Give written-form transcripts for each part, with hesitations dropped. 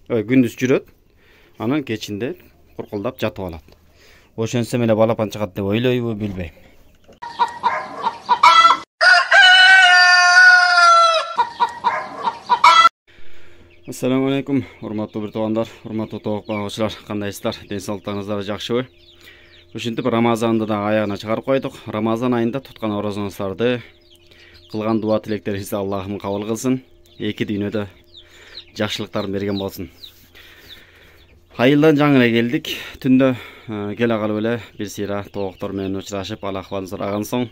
күндүз жүрөт, анан кечинде куркулдап жатып алат. Ошентсем эле балапан чыгат деп ойлойбу, билбейм. Assalamu alaikum, урматтуу бир туугандар, урматтуу тоок багуучулар, кандайсыздар? Ден соолуктарыңыздар жакшыбы? Ушинтип Рамазанды да аягына чыгарып койдук. Рамазан айында туткан орозуңуздарды, кылган дуа тилектериңизди Аллахым кабыл кылсын. Эки дүйнөдө жакшылыктарын берген болсун. Айылдан жаңы эле келдик. Түндө келе калып эле бир сыйра тооктор менен учурашып, ал акыбалын сураган соң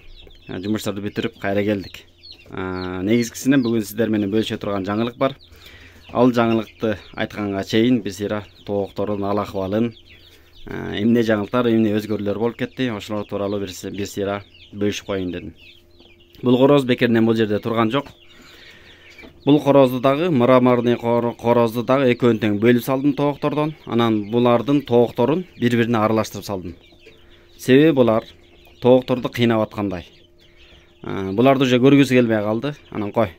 жумуштарды бүтүрүп кайра келдик. Негизгисинен бүгүн сиздер менен бөлүшө турган жаңылык бар. Ал жаңылыкты айтканга чейин бир сыйра тооктордун ал акыбалын, эмне жаңылыктар, эмне өзгөрүүлөр болуп кетти, ошолор тууралуу бир сыйра бөлүшүп коеюн дедим. Бул короз бекеринен бул жерде турган жок. Бул корозду дагы, мраморный корозду дагы экөөнү тең бөлүп салдым тооктордон. Анан булардын тоокторун бири-бирине аралаштырып салдым. Себеби булар тоокторду кыйнап аткандай. Буларды уже көргүсү келбей калды. Анан кой,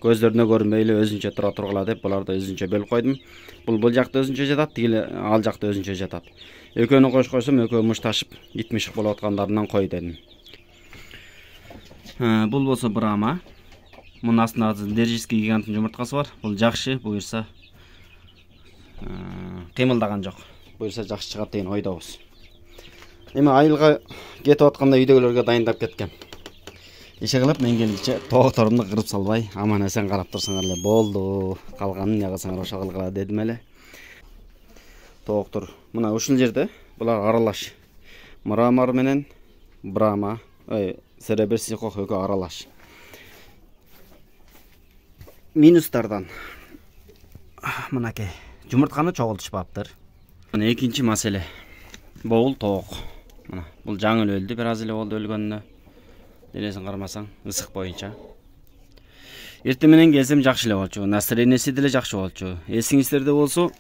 көздөрүнө көрүнбөй эле өзүнчө тура тургула деп буларды өзүнчө бөлүп койдум. Бул жакта өзүнчө жатат, тигил ал жакта өзүнчө жатат. Экөөнү койсом, экөө мушташып, ит-мишик болуп аткандарынан кой дедим. Бул болсо брама. Мунун астында дережский гиганттын жумурткасы бар. Бул жакшы, буюрса кыймылдаган жок. Буюрса жакшы чыгат деген ойдобуз. Эми айылга кетип атканда үйдөгүлөргө дайындап кеткем. Иши кылып мен келгиче тоокторумду кырып салбай, аман эсен карап турсаңар эле болду. Калганын эмне кылсаңар ошо кылгыла дедим эле. Тооктор мына ушул жерде булар аралаш. Мрамор менен брама, серебряный кох экөө аралаш. Минустардан мынакей жумуртканы чогултушпаптыр. Мына экинчи маселе. Бул тоок. Мына бул жаңы эле өлдү, бир аз эле болду өлгөнүнө. Делесин кармасаң, ысык боюнча. Эртең менен келсем жакшы эле болчу. Настроенияси деле жакшы болчу. Эсиңиздерде болсо,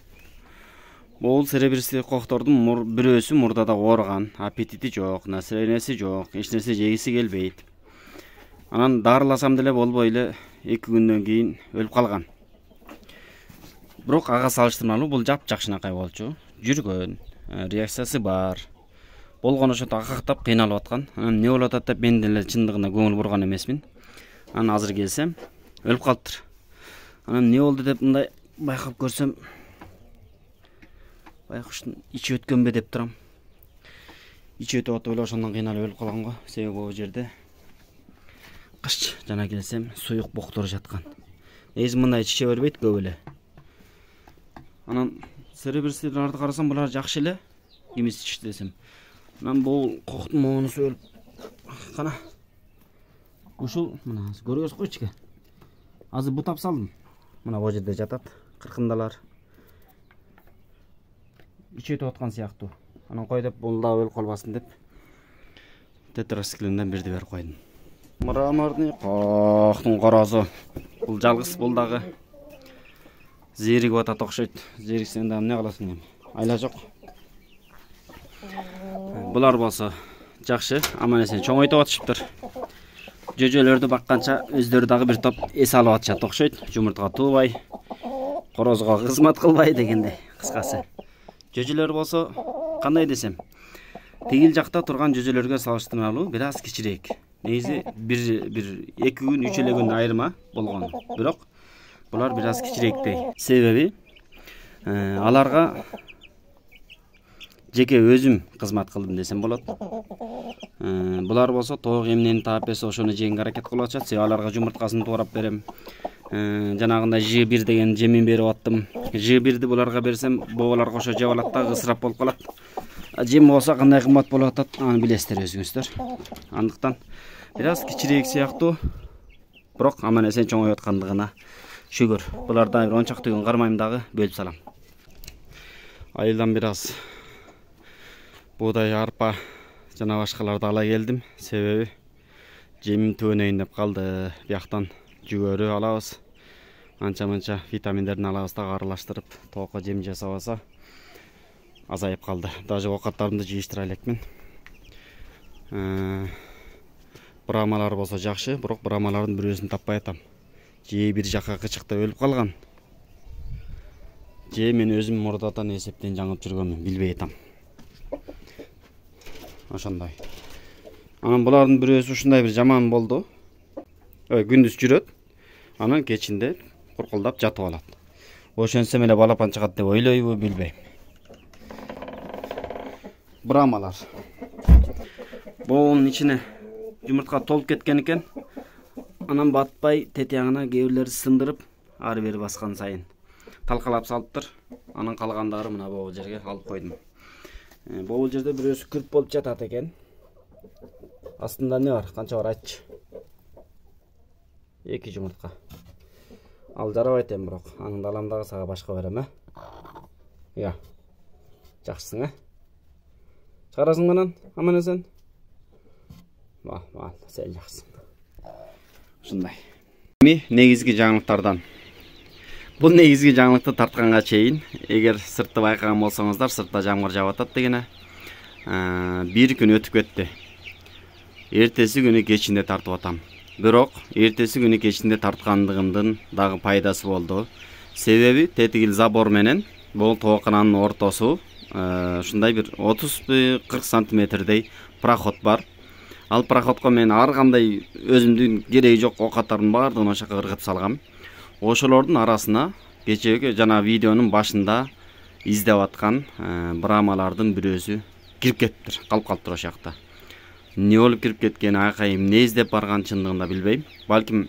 бул серебряный коктордун бирөөсү мурдада ооруган, аппетити жок, настроенияси жок, эч нерсе жегиси келбейт. Анан дарыласам деле болбой эле 2 күндөн кийин өлүп калган. Бирок ага салыштырмалуу бул жакшынакай болчу. Жүргөн, реакциясы бар. Болгон ошонто акактап кыйналып аткан. Анан эмне болуп атат деп мен деле чындыгында көңүл бурган эмесмин. Анан азыр келсем өлүп калыптыр. Анан эмне болду деп мындай байкап көрсөм, байкуштун ичи өткөнбү деп турам. Ичи өтүп атып эле ошондон кыйналып өлүп калган го. Себеби бул жерде кыш жана келсем суюк буктур жаткан. Негизи мындай иче бербейт көп эле. Анан серебряныйларды карасам булар жакшы эле. Кимис ичти десем. Анан бул коктун моонусу өлүп. Кана. Ушул мына көргөз койчуке. Азыр бутап салдым. Мына бул жерде жатат. Кыркындалар. Ичи өтүп аткан сыяктуу. Анан кой деп бул да өлүп калбасын деп тетрасиклинден бирди берип койдум. Мраморный коктун корозу. Бул жалгыз, бул дагы зеригип атат окшойт. Зериксең да эмне кыласың эми? Айла жок. Булар болсо жакшы, аман эсен чоңойтуп атышыптыр. Жөжөлөрдү бакканча өздөрү дагы бир топ эс алып атышат окшойт. Жумуртка туубай, корозго кызмат кылбай дегендей, кыскасы. Жөжөлөр болсо кандай десем, тигил жакта турган жөжөлөргө салыштырмалуу бир аз кичирээк. Негизи бир 2 күн 3 эле күн айырма болгон. Бирок булар бир аз кичирээктей. Себеби аларга жеке өзүм кызмат кылдым десем болот. Булар болсо тоок эмнени таап берсе ошону жегенге аракет кылып атышат. Себеби аларга жумурткасын туурап берем. Жанагындай Ж1 деген жемин берип аттым. Ж1ди буларга берсем, боболор кошо жеп алат да, ысырап болуп калат. Жем болсо кандай кымбат болуп атат, аны билесиздер өзүңүздөр. Андыктан бир аз кичирээк сыяктуу, бирок аман эсен чоңоюп аткандыгына шүгүр. Булардан бир 10 чакты күн кармайм дагы бөлүп салам. Айылдан бир аз буудай, арпа жана башкаларды ала келдим. Себеби жемим түбөнөйүн деп калды. Бияктан жүгөрү алабыз. Анча-манча витаминдерин алабыз дагы аралаштырып, тоокко жем жасабаса азайып калды. Даже оокаттарымды жыйыштыра элекмин. Брамалар болсо жакшы, бирок брамалардын бирөөсүн таппай атам. Же бир жакка кычыкта өлүп калган. же мен өзүм мурдадан эсептен жаңып жүргөнмүн, билбей атам. Ошондой. Анан булардын бирөөсү ушундай бир жаман болду. Күндүз жүрөт, анан кечинде куркулдап жатып алат. Ошентсем эле балапан чыгат деп ойлойбу, билбейм. Брамалар. Боонун ичине жумуртка толуп кеткен экен. Анан батпай тетягына кээ бирлери сындырып, ары бери баскан сайын талкалап салыптыр. Анан калгандары мына бул жерге алып койдум. Бул жерде бирөөсү күрп болуп жатат экен. Астында не бар? Канча бар айтчы? 2 жумуртка. Ал жарабайт эми бирок. Анын алам дагы сага башка берем, Я. Жакшысың, Чыгарасың менен? Аман эсен? Мал, сен жакшысың. Ушундай. Негизги жаңылыктардан. Бул негизги жаңылыкты тартканга чейин, эгер сыртты байкаган болсоңуздар, сыртта жамгыр жаап атат дегене. Бир күн өтүп кетти. Эртеси күнү кечинде тартып атам. Бирок эртеси күнү кечинде тарткандыгымдын дагы пайдасы болду. Себеби тетигил забор менен бул тоокананын ортосу ушундай бир 30-40 сантиметрдей проход бар. Ал проходко мен ар кандай өзүмдүн кереги жок окаттардын баардыгын ошоко ыргытып салгам. Ошолордун арасына кечеги жана видеонун башында издеп аткан брамалардын бирөөсү кирип кетиптир, калып калыптыр ошол жакта. Не болуп кирип кеткени, айкайым не издеп барган чындыгында билбейм. Балким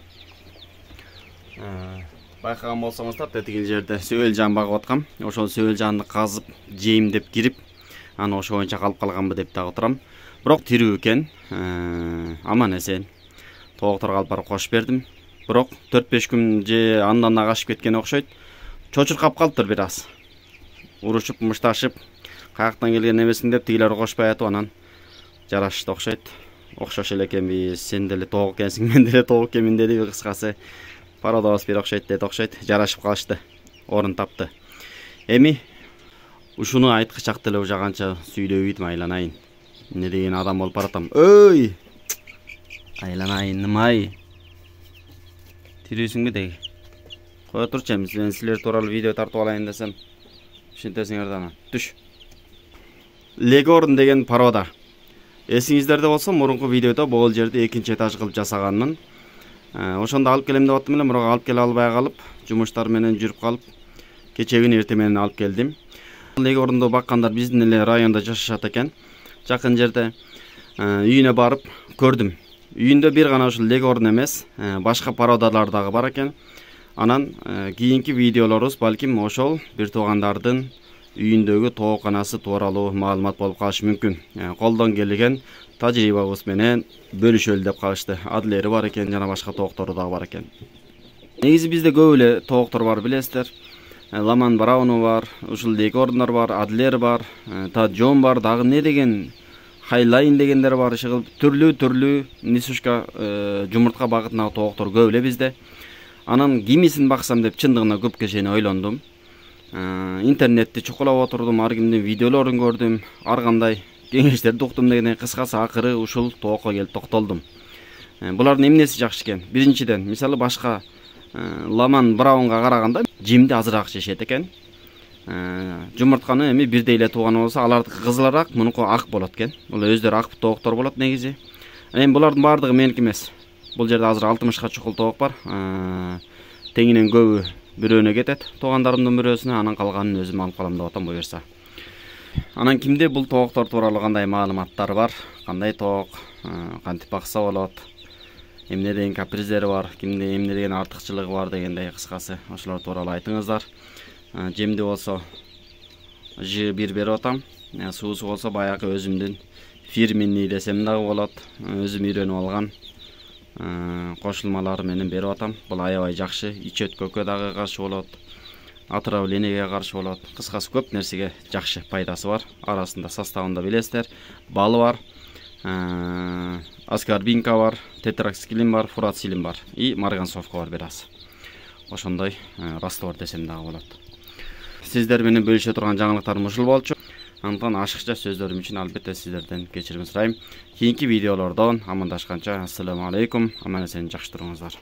байкаган болсоңуздар, тетигил жерде сөөл жан багып аткам. Ошол сөөл жанды казып, жейм деп кирип, аны ошо боюнча калып калганбы деп дагы турам. Бирок тирүү экен, аман эсен. Тоокторго алып барып кошуп бердим. Бирок 4-5 күн же андан агашып кеткен окшойт. Чочуркап калыптыр бир аз. Урушуп, мушташып, каяктан келген эмесиң деп тигилер кошпой атып, анан жарашты окшойт. Окшош эле экенбиз, сен деле тоок экенсиң, мен деле тоок экенмин деди, кыскасы. Пародабыз бир окшойт деди, окшойт. Жарашып калышты. Орун тапты. Эми ушуну айткычак деле ужаганча сүйлөбөйдүм, айланайын. Не деген адам болуп баратам. Өй! Айланайын, Тирүүсүңбү деги? Кое турчу, мен силер тууралуу видео тартып алайын десем, ишентесиңер да ана. Түш. Легорн деген парода. Эсиңиздерде болсо, мурунку видеодо бул жерди 2-нчи этаж кылып жасаганмын. Ошондо алып келем деп аттым эле, бирок алып келе албай калып, жумуштар менен жүрүп калып, кечеги эртең менен алып келдим. Легорнду баккандар биздин эле районда жашашат экен. Жакын жерде үйүнө барып көрдүм. Үйүндө бир гана ушул легорн эмес, башка пародалар дагы бар экен. Анан кийинки видеолорубуз балким ошол бир туугандардын үйүндөгү тооканасы тууралуу маалымат болуп калышы мүмкүн. Колдон келген тажрыйбабыз менен бөлүшөлү деп калышты. Адлери бар экен, жана башка тооктору дагы бар экен. Негизи бизде көп эле тооктор бар, билесиздер. Ламан Брауну бар, ушул легорндар бар, Адлер бар, Таджон бар, дагы не деген Хайлайн дегендер бар, түрлүү несушка жумуртка багытындагы тооктор көп эле бизде. Анан кимисин баксам деп чындыгына көпкө чейин ойлондум. Интернетти чукулап отурдум, ар кимдин видеолорун көрдүм, ар кандай кеңештерди уктум дегенден кыскасы акыры ушул тоокко келип токтолдум. Булардын эмнеси жакшы экен? Биринчиден, мисалы башка Ламан Браунга караганда жемди азыраак жешет экен. Жумуртканы эми бирдей эле тууган болсо, алардыкы кызылыраак, мунуку ак болот экен. Бул өздөрү ак тооктор болот негизи. Эми булардын баардыгы меники эмес. Бул жерде азыр 60ка чукул тоок бар. Теңинен көбү бирөөнө кетет, туугандарымдын бирөөсүнө, анан калганын өзүм алып калам деп атам буюрса. Анан кимде бул тооктор тууралуу кандай маалыматтар бар, кандай тоок, кантип бакса болот, эмне деген каприздери бар, кимде эмне деген артыкчылыгы бар дегендей кыскасы ошолор тууралуу айтыңыздар. Жемди болсо Ж1 берип атам. Суусу болсо баягы өзүмдүн фирменный десем дагы болот. Өзүм үйрөнүп алган кошулмалары менен берип атам. Бул аябай жакшы, ич өткөккө дагы каршы болот. Отравлениеге каршы болот. Кыскасы көп нерсеге жакшы пайдасы бар. Арасында составында билесиздер, балы бар, аскорбинка бар, тетраксилин бар, фурацилин бар и марганцовка бар бир аз. Ошондой раствор десем дагы болот. Сиздер менен бөлүшө турган жаңылыктарым ушул болчу. Андыктан ашыкча сөздөрүм үчүн албетте сиздерден кечирим сурайм. Кийинки видеолордон амандашканча ассаламу алейкум. Аман эсен жакшы туруңуздар.